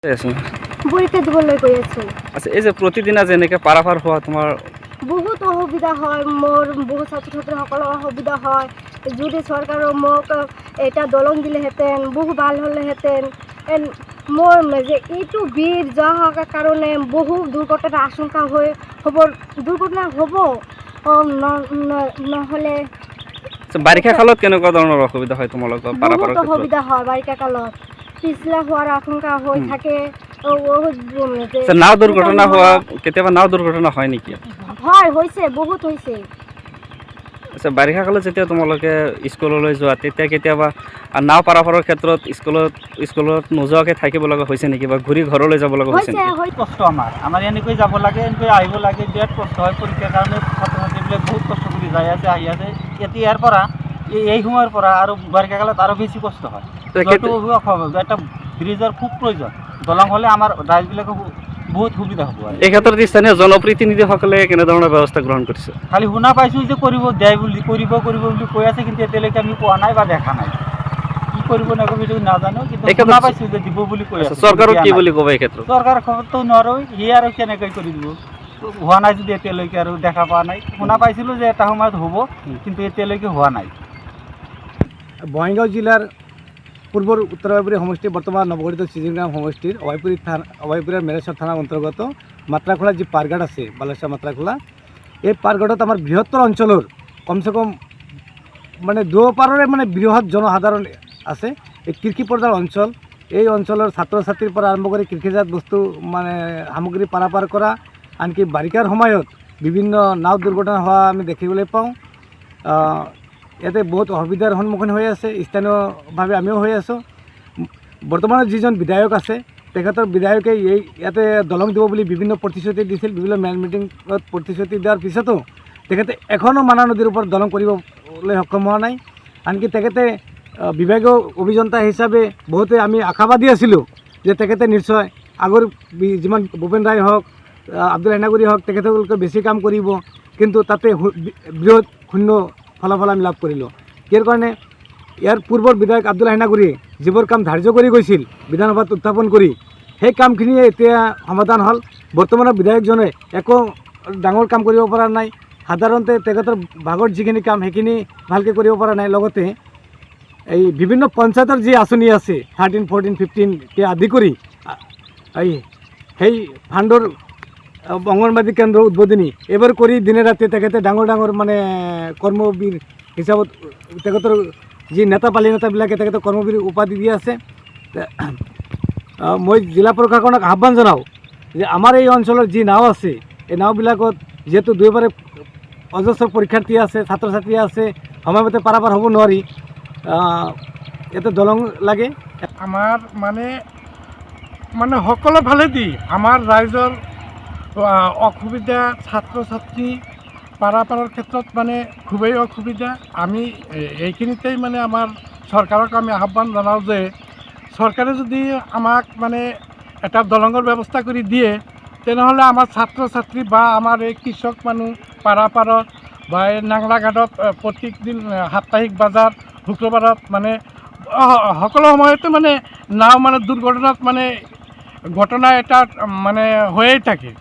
আছে। পৰীক্ষা দিবলৈ গৈ আছোঁ। আচ্ছা, এই যে প্ৰতিদিনা যেনেকৈ পাৰাপাৰ হোৱা তোমাৰ বহুত অসুবিধা হয়, মোৰ বহুত ছাত্ৰ ছাত্ৰীসকলৰ অসুবিধা হয়। যদি চৰকাৰে মোক এটা দলং দিলেহেঁতেন বহু ভাল হ'লেহেঁতেন। মোৰ যে এইটো বীৰ যোৱাৰ কাৰণে বহু দুৰ্ঘটনা আশংকা দুৰ্ঘটনা হ'ব নহ'লে বাৰিষা কালত কেনেকুৱা ধৰণৰ অসুবিধা হয় তোমালোকৰ পাৰাপাৰৰ বহুত ক্ষেত্ৰত? অসুবিধা হয় বাৰিষা কালত। পিছলা হোৱাৰ আশংকা হৈ থাকে। আচ্ছা, নাও দুৰ্ঘটনা হোৱা কেতিয়াবা নাও দুৰ্ঘটনা হয় নেকি? হৈছে বহুত হৈছে। আচ্ছা, বাৰিষা কালত যেতিয়া তোমালোকে স্কুললৈ যোৱা তেতিয়া কেতিয়াবা নাও পাৰাপাৰৰ ক্ষেত্ৰত স্কুলত নোযোৱাকৈ থাকিব লগা হৈছে নেকি বা ঘূৰি ঘৰলৈ যাব লগা হৈছে নেকি? কষ্ট আমাৰ এনেকৈ যাব লাগে, এনেকৈ আহিব লাগে, বিৰাট কষ্ট হয়। পৰীক্ষাৰ কাৰণে ছাত্ৰ ছাত্ৰীবিলাক বহুত কষ্ট কৰি যাই আছে আহি আছে। এতিয়া ইয়াৰ পৰা এই সময়ৰ পৰা আৰু বাৰিষা কালত আৰু বেছি কষ্ট হয়। এটা ব্ৰিজৰ খুব প্ৰয়োজন। দলং হ'লে আমাৰ ৰাইজবিলাকে বহুত সুবিধা হ'ব। এই ক্ষেত্ৰত স্থানীয় জনপ্ৰতিনিধিসকলে কেনেধৰণৰ ব্যৱস্থা গ্ৰহণ কৰিছে? খালি শুনা পাইছোঁ যে কৰিব বুলি কৈ আছে, কিন্তু এতিয়ালৈকে আমি পোৱা নাই বা দেখা নাই। কি কৰিব নাজানো, কিন্তু শুনা পাইছোঁ যে দিব বুলি কৈ আছে। চৰকাৰক কি বুলি ক'ব এই ক্ষেত্ৰত? চৰকাৰৰ খবৰটো নোৱাৰোঁ, সি আৰু কেনেকৈ কৰি দিব। হোৱা নাই যদি এতিয়ালৈকে আৰু দেখা পোৱা নাই। শুনা পাইছিলোঁ যে এটা সময়ত হ'ব, কিন্তু এতিয়ালৈকে হোৱা নাই। বঙাইগাঁও জিলাৰ পূৰ্বৰ উত্তৰ অভয়পুৰী সমষ্টি, বৰ্তমান নৱগঠিত চিজিংগ্ৰাম সমষ্টিৰ অভয়পুৰীৰ মেৰেশ্বৰ থানাৰ অন্তৰ্গত মাত্ৰাখোলা যি পাৰঘাট আছে, বালেশ্বৰ মাত্ৰাখোলা, এই পাৰঘাটত আমাৰ বৃহত্তৰ অঞ্চলৰ কমচে কম মানে দুপাৰৰে বৃহৎ জনসাধাৰণ আছে। এই কৃষি প্ৰধান অঞ্চল, এই অঞ্চলৰ ছাত্ৰ ছাত্ৰীৰ পৰা আৰম্ভ কৰি কৃষিজাত বস্তু সামগ্ৰী পাৰাপাৰ কৰা, আনকি বাৰিষাৰ সময়ত বিভিন্ন নাও দুৰ্ঘটনা হোৱা আমি দেখিবলৈ পাওঁ। ইয়াতে বহুত অসুবিধাৰ সন্মুখীন হৈ আছে, স্থানীয়ভাৱে আমিও হৈ আছোঁ। বৰ্তমানৰ যিজন বিধায়ক আছে, তেখেতৰ বিধায়কে ইয়াতে দলং দিব বুলি বিভিন্ন প্ৰতিশ্ৰুতি দিছিল। বিভিন্ন মিটিঙত প্ৰতিশ্ৰুতি দিয়াৰ পিছতো তেখেতে এখনো মানা নদীৰ ওপৰত দলং কৰিবলৈ সক্ষম হোৱা নাই। আনকি তেখেতে বিভাগীয় অভিযন্তা হিচাপে বহুতে আমি আশাবাদী আছিলোঁ যে তেখেতে নিশ্চয় আগৰ যিমান ভূপেন ৰায় হওক, আব্দুল হেনাগুৰি হওক, তেখেতসকলকে বেছি কাম কৰিব, কিন্তু তাতে বৃহৎ শূন্য ফলাফল আমি লাভ কৰিলোঁ। ইয়াৰ কাৰণে ইয়াৰ পূৰ্বৰ বিধায়ক আব্দুল হেনাগুৰিয়ে যিবোৰ কাম ধাৰ্য কৰি গৈছিল বিধানসভাত উত্থাপন কৰি, সেই কামখিনিয়ে এতিয়া সমাধান হ'ল। বৰ্তমানৰ বিধায়কজনে একো ডাঙৰ কাম কৰিব পৰা নাই। সাধাৰণতে তেখেতৰ ভাগত যিখিনি কাম সেইখিনি ভালকৈ কৰিব পৰা নাই। লগতে এই বিভিন্ন পঞ্চায়তৰ যি আঁচনি আছে 13, 14, 15কে আদি কৰি সেই ফাণ্ডৰ অংগনবাদী কেন্দ্ৰ উদ্বোধনী এইবোৰ কৰি দিনে ৰাতি তেখেতে ডাঙৰ কৰ্মবীৰ হিচাপত তেখেতৰ যি নেতাবিলাকে তেখেতক কৰ্মবীৰ উপাধি দি আছে। মই জিলা প্ৰশাসনক আহ্বান জনাওঁ যে আমাৰ এই অঞ্চলৰ যি নাও আছে, এই নাওবিলাকত যিহেতু দুয়োবাৰে অজস্ৰ পৰীক্ষাৰ্থী আছে, ছাত্ৰ ছাত্ৰী আছে, সময়মতে পাৰাপাৰ হ'ব নোৱাৰি, ইয়াতে দলং লাগে। আমাৰ সকলো ফালেদি আমাৰ ৰাইজৰ অসুবিধা, ছাত্ৰ ছাত্ৰী পাৰাপাৰৰ ক্ষেত্ৰত খুবেই অসুবিধা। আমি এইখিনিতেই আমাৰ চৰকাৰক আমি আহ্বান জনাওঁ যে চৰকাৰে যদি আমাক এটা দলঙৰ ব্যৱস্থা কৰি দিয়ে, তেনেহ'লে আমাৰ ছাত্ৰ ছাত্ৰী বা আমাৰ এই কৃষক মানুহ পাৰাপাৰত বা এই নাংলা ঘাটত প্ৰত্যেক দিন সাপ্তাহিক বজাৰ শুক্ৰবাৰত সকলো সময়তে নাও দুৰ্ঘটনাত ঘটনা এটা হৈয়ে থাকে।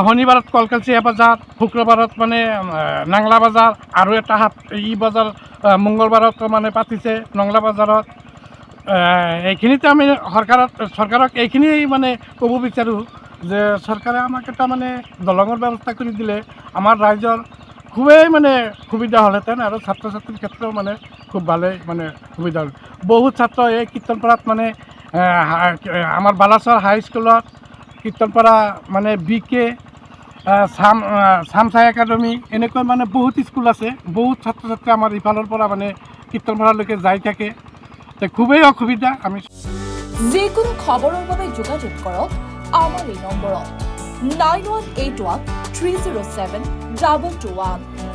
শনিবাৰত কলকাছিয়া বজাৰ, শুক্ৰবাৰত নাংলা বজাৰ, আৰু এটা বজাৰ মংগলবাৰত পাতিছে নংলা বজাৰত। এইখিনিতে আমি চৰকাৰক এইখিনিয়ে ক'ব বিচাৰোঁ যে চৰকাৰে আমাক এটা দলঙৰ ব্যৱস্থা কৰি দিলে আমাৰ ৰাইজৰ খুবেই সুবিধা হ'লহেঁতেন, আৰু ছাত্ৰ ছাত্ৰীৰ ক্ষেত্ৰত খুব ভালেই সুবিধা হ'ল। বহুত ছাত্ৰ এই কীৰ্তনপাৰাত আমাৰ বালাচৰ হাইস্কুলত, কীৰ্তনপাৰা BK, চামচাই একাডেমি, এনেকৈ বহুত স্কুল আছে। বহুত ছাত্ৰ ছাত্ৰী আমাৰ ইফালৰ পৰা কীৰ্তনপাৰালৈকে যাই থাকে। খুবেই অসুবিধা। আমি যিকোনো খবৰৰ বাবে যোগাযোগ কৰক আমাৰ এই নম্বৰত 9181 307 221।